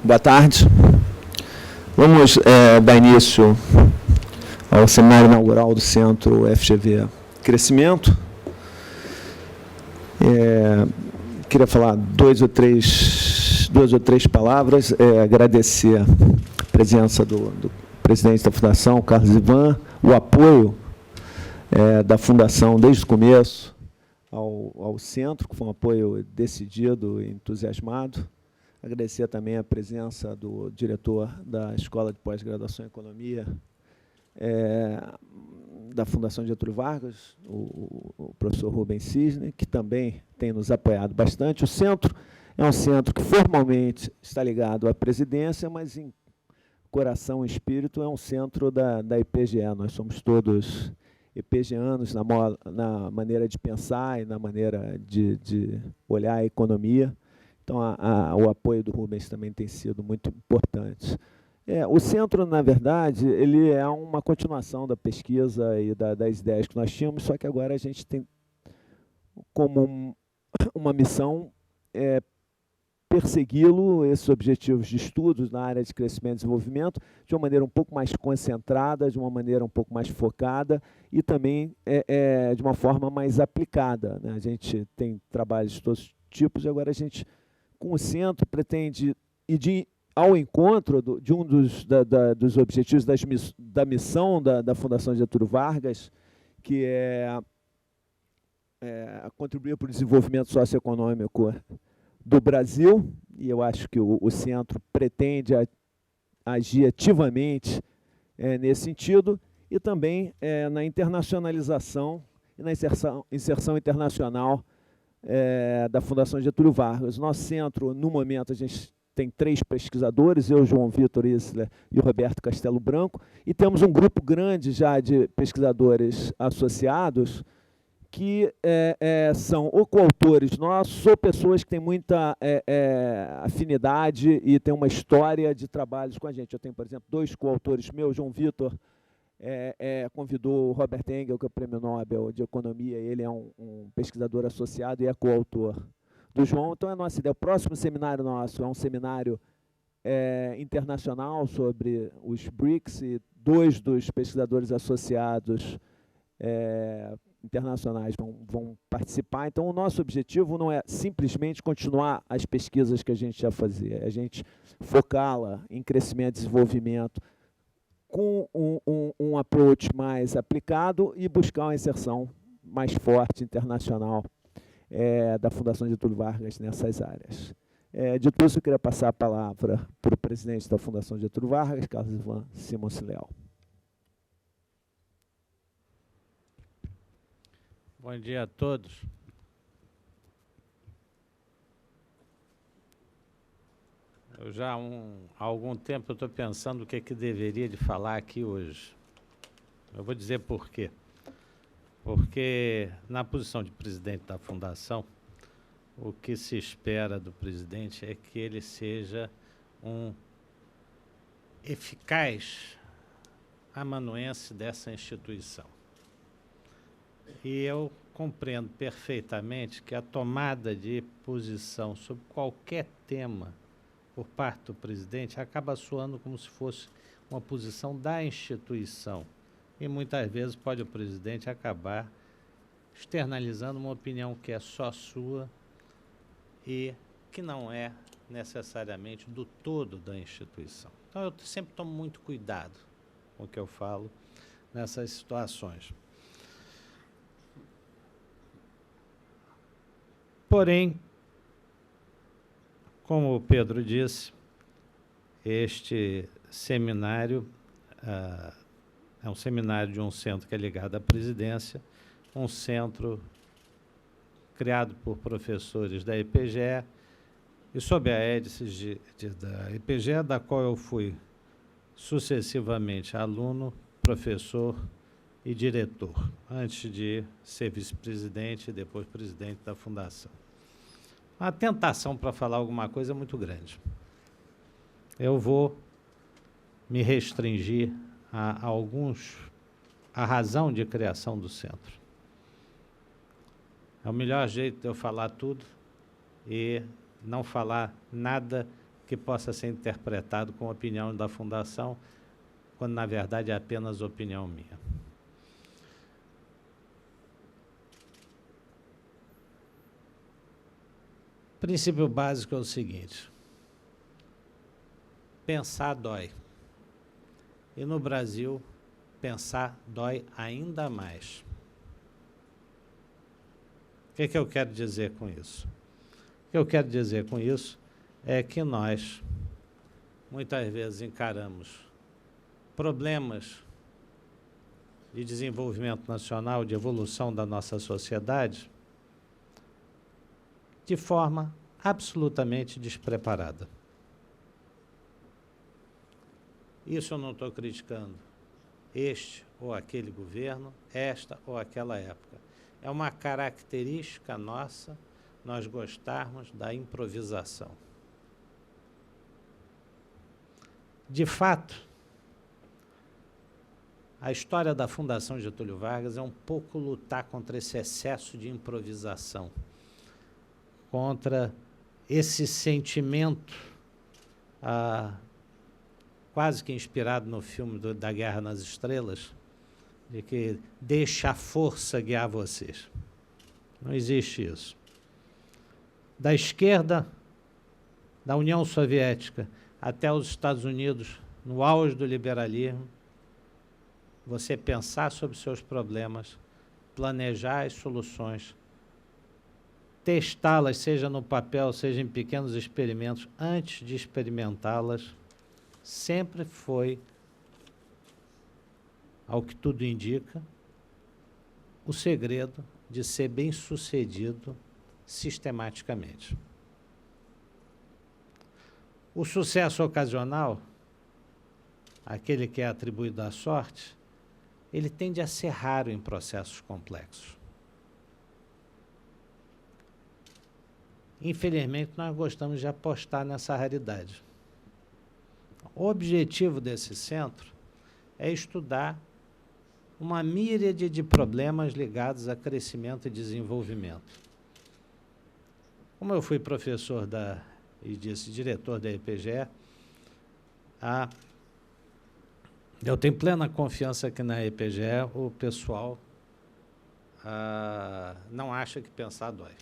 Boa tarde. Vamos dar início ao seminário inaugural do Centro FGV Crescimento. Queria falar duas ou três palavras, agradecer a presença do presidente da Fundação, Carlos Ivan, o apoio da Fundação desde o começo ao Centro, que foi um apoio decidido e entusiasmado. Agradecer também a presença do diretor da Escola de Pós-Graduação em Economia da Fundação Getúlio Vargas, o professor Rubens Cisne, que também tem nos apoiado bastante. O Centro é um centro que formalmente está ligado à presidência, mas em coração e espírito é um centro da IPGE. Nós somos todos IPGeanos na maneira de pensar e na maneira de olhar a economia. Então, o apoio do Rubens também tem sido muito importante. O Centro, na verdade, ele é uma continuação da pesquisa e das ideias que nós tínhamos, só que agora a gente tem como uma missão persegui-lo, esses objetivos de estudos na área de crescimento e desenvolvimento, de uma maneira um pouco mais concentrada, de uma maneira um pouco mais focada e também de uma forma mais aplicada, né? A gente tem trabalhos de todos os tipos e agora a gente, com o Centro, pretende ir ao encontro de um dos objetivos da missão da Fundação Getúlio Vargas, que é contribuir para o desenvolvimento socioeconômico do Brasil, e eu acho que o Centro pretende agir ativamente nesse sentido, e também na internacionalização e na inserção internacional da Fundação Getúlio Vargas. Nosso Centro, no momento, a gente tem 3 pesquisadores, eu, João Vitor Isler e o Roberto Castelo Branco, e temos um grupo grande já de pesquisadores associados que são ou coautores nossos ou pessoas que têm muita afinidade e têm uma história de trabalhos com a gente. Eu tenho, por exemplo, 2 coautores meus, João Vitor convidou o Robert Engel, que é o Prêmio Nobel de Economia, ele é um pesquisador associado e é coautor do João. Então, é a nossa ideia. O próximo seminário nosso é um seminário internacional sobre os BRICS, e 2 dos pesquisadores associados internacionais vão participar. Então, o nosso objetivo não é simplesmente continuar as pesquisas que a gente já fazia, é a gente focá-la em crescimento e desenvolvimento com um approach mais aplicado e buscar uma inserção mais forte, internacional, da Fundação Getúlio Vargas nessas áreas. Dito isso, eu queria passar a palavra para o presidente da Fundação Getúlio Vargas, Carlos Ivan Simões Leal. Bom dia a todos. Eu já há algum tempo estou pensando o que deveria de falar aqui hoje. Eu vou dizer por quê. Porque, na posição de presidente da Fundação, o que se espera do presidente é que ele seja um eficaz amanuense dessa instituição. E eu compreendo perfeitamente que a tomada de posição sobre qualquer tema por parte do presidente acaba soando como se fosse uma posição da instituição. E muitas vezes pode o presidente acabar externalizando uma opinião que é só sua e que não é necessariamente do todo da instituição. Então, eu sempre tomo muito cuidado com o que eu falo nessas situações. Porém, como o Pedro disse, este seminário é um seminário de um centro que é ligado à presidência, um centro criado por professores da IPGE e sob a égide da IPGE, da qual eu fui sucessivamente aluno, professor e diretor, antes de ser vice-presidente e depois presidente da Fundação. A tentação para falar alguma coisa é muito grande. Eu vou me restringir a razão de criação do centro. É o melhor jeito de eu falar tudo e não falar nada que possa ser interpretado como opinião da Fundação, quando, na verdade, é apenas opinião minha. O princípio básico é o seguinte: pensar dói. E no Brasil, pensar dói ainda mais. O que eu quero dizer com isso? O que eu quero dizer com isso é que nós, muitas vezes, encaramos problemas de desenvolvimento nacional, de evolução da nossa sociedade, de forma absolutamente despreparada. Isso eu não estou criticando este ou aquele governo, esta ou aquela época. É uma característica nossa nós gostarmos da improvisação. De fato, a história da Fundação Getúlio Vargas é um pouco lutar contra esse excesso de improvisação, contra esse sentimento quase que inspirado no filme da Guerra nas Estrelas, de que deixa a força guiar vocês. Não existe isso. Da esquerda, da União Soviética até os Estados Unidos, no auge do liberalismo, você pensar sobre seus problemas, planejar as soluções, testá-las, seja no papel, seja em pequenos experimentos, antes de experimentá-las, sempre foi, ao que tudo indica, o segredo de ser bem-sucedido sistematicamente. O sucesso ocasional, aquele que é atribuído à sorte, ele tende a ser raro em processos complexos. Infelizmente, nós gostamos de apostar nessa raridade. O objetivo desse centro é estudar uma míriade de problemas ligados a crescimento e desenvolvimento. Como eu fui professor e diretor da EPGE, eu tenho plena confiança que na EPGE o pessoal não acha que pensar dói.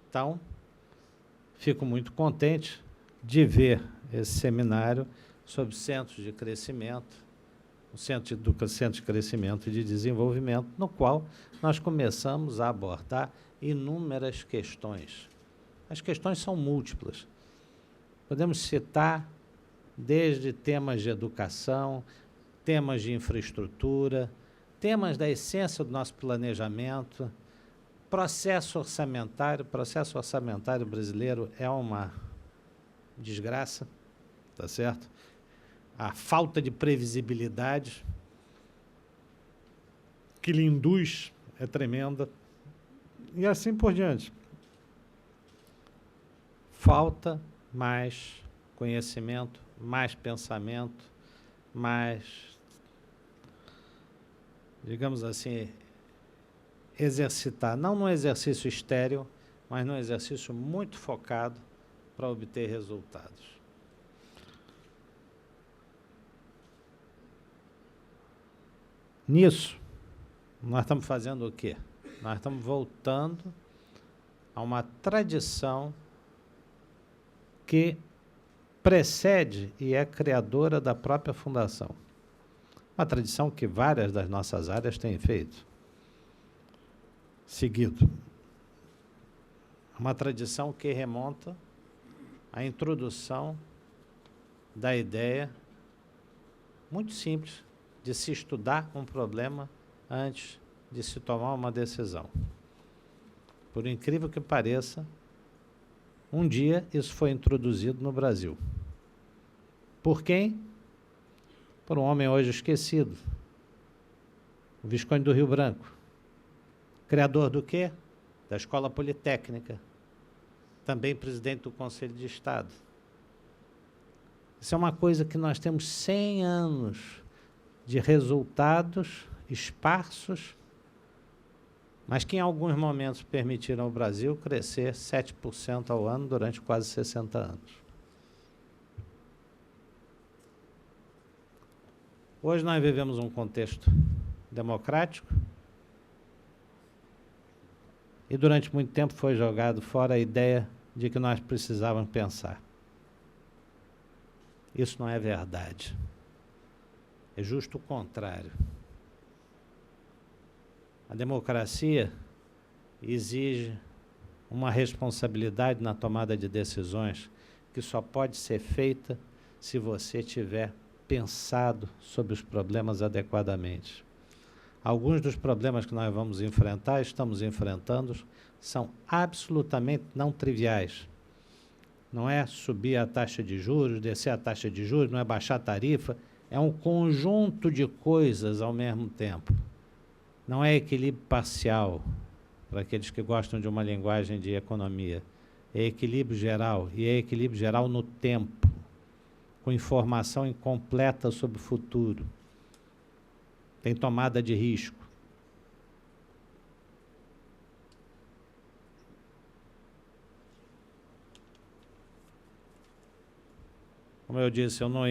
Então, fico muito contente de ver esse seminário sobre centros de crescimento, o Centro de Crescimento e de Desenvolvimento, no qual nós começamos a abordar inúmeras questões. As questões são múltiplas. Podemos citar desde temas de educação, temas de infraestrutura, temas da essência do nosso planejamento, processo orçamentário. O processo orçamentário brasileiro é uma desgraça, tá certo? A falta de previsibilidade que lhe induz é tremenda, e assim por diante. Falta mais conhecimento, mais pensamento, mais, digamos assim, exercitar, não num exercício estéril, mas num exercício muito focado para obter resultados. Nisso, nós estamos fazendo o quê? Nós estamos voltando a uma tradição que precede e é criadora da própria Fundação. Uma tradição que várias das nossas áreas têm seguido. Uma tradição que remonta à introdução da ideia muito simples de se estudar um problema antes de se tomar uma decisão. Por incrível que pareça, um dia isso foi introduzido no Brasil. Por quem? Por um homem hoje esquecido, o Visconde do Rio Branco. Criador do quê? Da Escola Politécnica. Também presidente do Conselho de Estado. Isso é uma coisa que nós temos 100 anos de resultados esparsos, mas que em alguns momentos permitiram ao Brasil crescer 7% ao ano durante quase 60 anos. Hoje nós vivemos um contexto democrático e durante muito tempo foi jogado fora a ideia de que nós precisávamos pensar. Isso não é verdade. É justo o contrário. A democracia exige uma responsabilidade na tomada de decisões que só pode ser feita se você tiver pensado sobre os problemas adequadamente. Alguns dos problemas que nós vamos enfrentar, estamos enfrentando, são absolutamente não triviais. Não é subir a taxa de juros, descer a taxa de juros, não é baixar a tarifa, é um conjunto de coisas ao mesmo tempo. Não é equilíbrio parcial, para aqueles que gostam de uma linguagem de economia. É equilíbrio geral, e é equilíbrio geral no tempo, com informação incompleta sobre o futuro. Tem tomada de risco. Como eu disse, eu não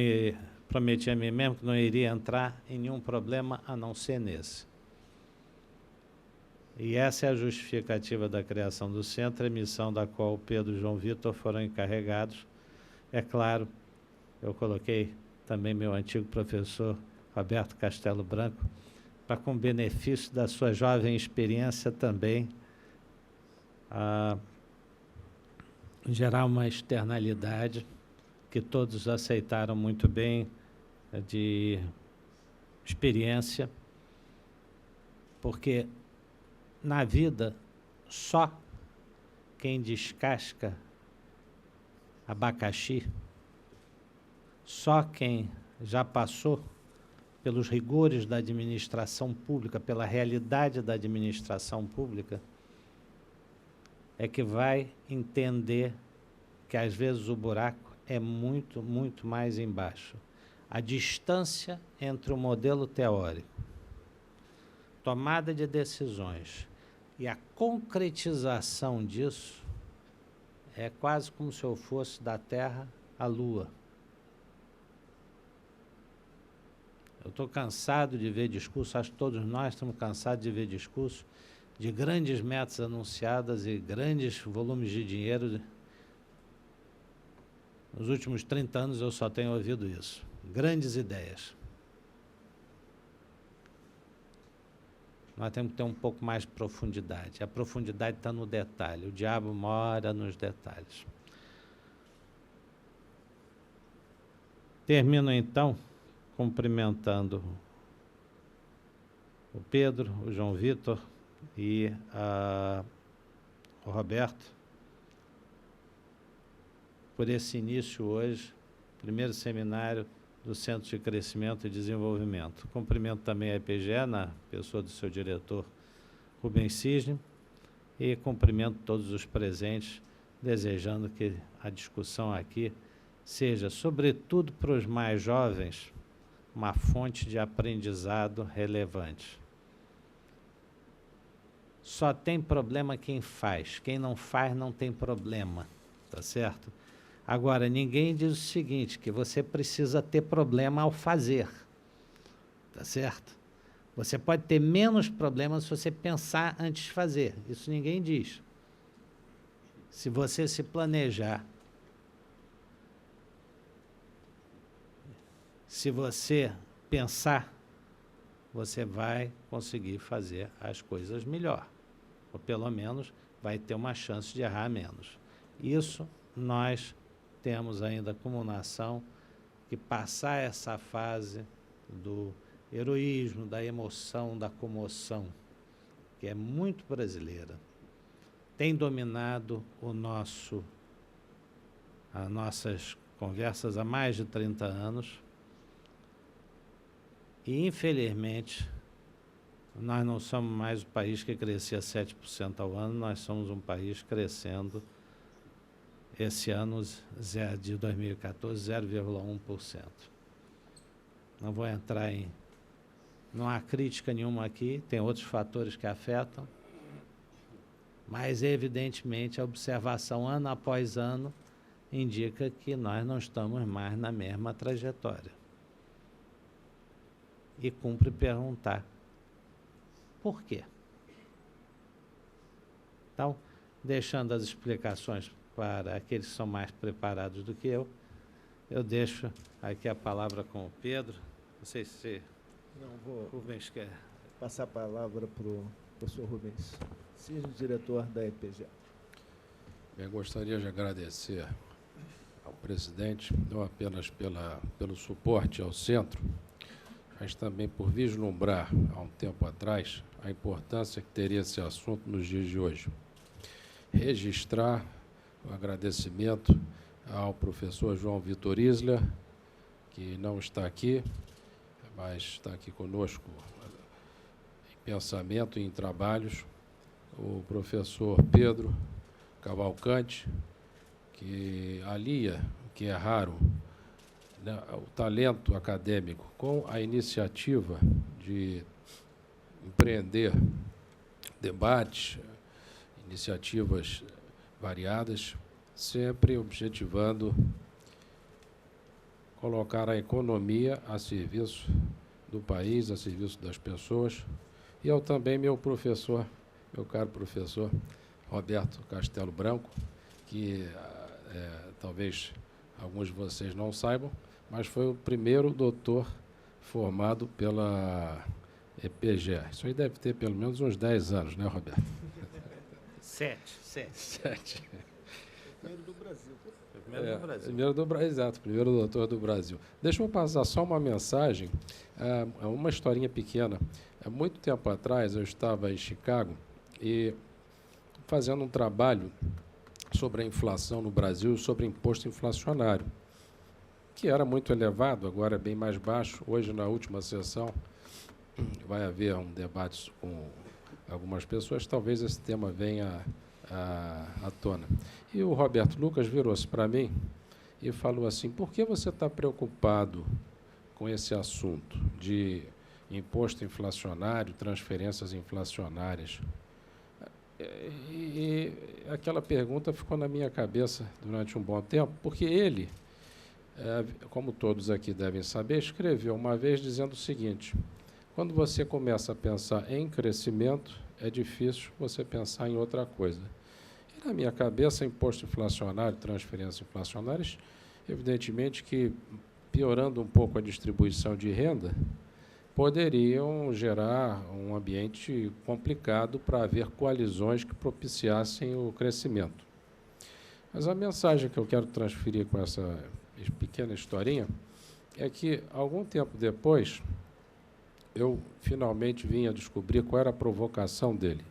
prometi a mim mesmo que não iria entrar em nenhum problema a não ser nesse. E essa é a justificativa da criação do centro, a missão da qual o Pedro e o João Vitor foram encarregados. É claro, eu coloquei também meu antigo professor Roberto Castelo Branco, para, com benefício da sua jovem experiência também, gerar uma externalidade que todos aceitaram muito bem, de experiência, porque na vida só quem descasca abacaxi, só quem já passou pelos rigores da administração pública, pela realidade da administração pública, é que vai entender que às vezes o buraco é muito, muito mais embaixo. A distância entre o modelo teórico, tomada de decisões e a concretização disso é quase como se eu fosse da Terra à Lua. Eu estou cansado de ver discurso, acho que todos nós estamos cansados de ver discurso de grandes metas anunciadas e grandes volumes de dinheiro. Nos últimos 30 anos eu só tenho ouvido isso. Grandes ideias. Nós temos que ter um pouco mais de profundidade. A profundidade está no detalhe. O diabo mora nos detalhes. Termino, então, cumprimentando o Pedro, o João Vitor e o Roberto por esse início hoje, primeiro seminário do Centro de Crescimento e Desenvolvimento. Cumprimento também a IPGE, na pessoa do seu diretor Rubens Cisne, e cumprimento todos os presentes, desejando que a discussão aqui seja, sobretudo para os mais jovens, uma fonte de aprendizado relevante. Só tem problema quem faz, quem não faz não tem problema, tá certo? Agora, ninguém diz o seguinte, que você precisa ter problema ao fazer, tá certo? Você pode ter menos problemas se você pensar antes de fazer, isso ninguém diz. Se você se planejar, se você pensar, você vai conseguir fazer as coisas melhor, ou pelo menos vai ter uma chance de errar menos. Isso nós temos ainda como nação que passar essa fase do heroísmo, da emoção, da comoção, que é muito brasileira. Tem dominado as nossas conversas há mais de 30 anos e, infelizmente, nós não somos mais o país que crescia 7% ao ano, nós somos um país crescendo esse ano de 2014, 0,1%. Não vou entrar em... Não há crítica nenhuma aqui, tem outros fatores que afetam, Mas, evidentemente, a observação ano após ano indica que nós não estamos mais na mesma trajetória. E cumpre perguntar, por quê? Então, deixando as explicações para aqueles que são mais preparados do que eu deixo aqui a palavra com o Pedro. Não sei se vou Rubens quer passar a palavra para o professor Rubens Cirne, diretor da EPGE. Eu gostaria de agradecer ao presidente, não apenas pelo suporte ao centro, mas também por vislumbrar, há um tempo atrás, a importância que teria esse assunto nos dias de hoje. Registrar o agradecimento ao professor João Vitor Isler, que não está aqui, mas está aqui conosco em pensamento e em trabalhos, o professor Pedro Cavalcante, que alia, o que é raro, né, o talento acadêmico com a iniciativa de empreender debates, iniciativas variadas, sempre objetivando colocar a economia a serviço do país, a serviço das pessoas. E eu também, meu caro professor Roberto Castelo Branco, que talvez alguns de vocês não saibam, mas foi o primeiro doutor formado pela EPGE. Isso aí deve ter pelo menos uns 10 anos, né, Roberto? 7. Primeiro do Brasil. Primeiro do Brasil. Primeiro do Brasil, exato, primeiro doutor do Brasil. Deixa eu passar só uma mensagem, uma historinha pequena. Há muito tempo atrás, eu estava em Chicago e fazendo um trabalho sobre a inflação no Brasil, sobre imposto inflacionário, que era muito elevado, agora é bem mais baixo. Hoje, na última sessão, vai haver um debate com algumas pessoas, talvez esse tema venha à tona. E o Roberto Lucas virou-se para mim e falou assim, por que você está preocupado com esse assunto de imposto inflacionário, transferências inflacionárias? E aquela pergunta ficou na minha cabeça durante um bom tempo, porque ele, como todos aqui devem saber, escreveu uma vez dizendo o seguinte, quando você começa a pensar em crescimento, é difícil você pensar em outra coisa. E na minha cabeça, imposto inflacionário, transferências inflacionárias, evidentemente que, piorando um pouco a distribuição de renda, poderiam gerar um ambiente complicado para haver coalizões que propiciassem o crescimento. Mas a mensagem que eu quero transferir com essa pequena historinha é que, algum tempo depois, eu finalmente vim a descobrir qual era a provocação dele.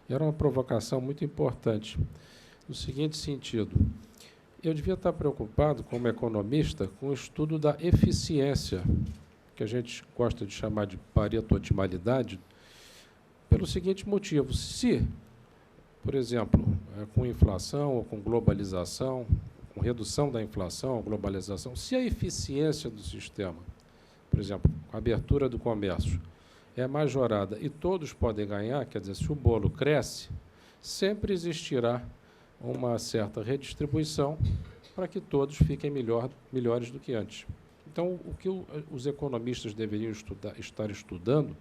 E era uma provocação muito importante, no seguinte sentido. Eu devia estar preocupado, como economista, com o estudo da eficiência, que a gente gosta de chamar de pareto-otimalidade, pelo seguinte motivo. Se, por exemplo, com inflação ou com globalização, com redução da inflação ou globalização, se a eficiência do sistema, por exemplo, a abertura do comércio, é majorada e todos podem ganhar, quer dizer, se o bolo cresce, sempre existirá uma certa redistribuição para que todos fiquem melhores do que antes. Então, o que os economistas deveriam estar estudando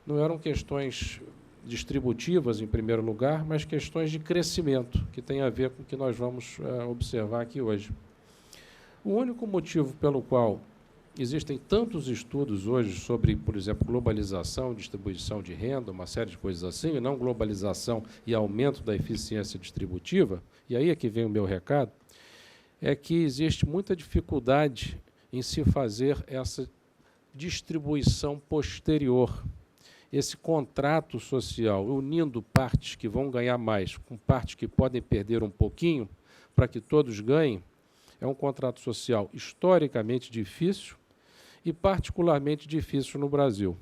não eram questões distributivas, em primeiro lugar, mas questões de crescimento, que tem a ver com o que nós vamos observar aqui hoje. O único motivo pelo qual existem tantos estudos hoje sobre, por exemplo, globalização, distribuição de renda, uma série de coisas assim, e não globalização e aumento da eficiência distributiva, e aí é que vem o meu recado, é que existe muita dificuldade em se fazer essa distribuição posterior, esse contrato social, unindo partes que vão ganhar mais com partes que podem perder um pouquinho, para que todos ganhem, é um contrato social historicamente difícil e particularmente difícil no Brasil.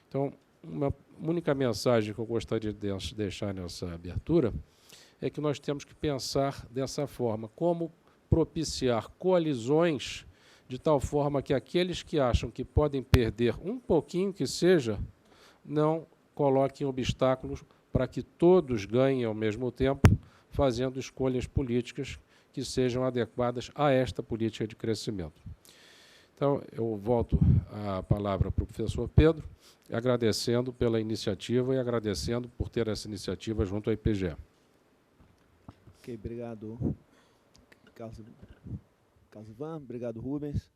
Então, uma única mensagem que eu gostaria de deixar nessa abertura é que nós temos que pensar dessa forma, como propiciar coalizões de tal forma que aqueles que acham que podem perder um pouquinho que seja, não coloquem obstáculos para que todos ganhem ao mesmo tempo, fazendo escolhas políticas que sejam adequadas a esta política de crescimento. Então, eu volto a palavra para o professor Pedro, agradecendo pela iniciativa e agradecendo por ter essa iniciativa junto à IPGE. Ok, obrigado, Carlos Ivan, obrigado, Rubens.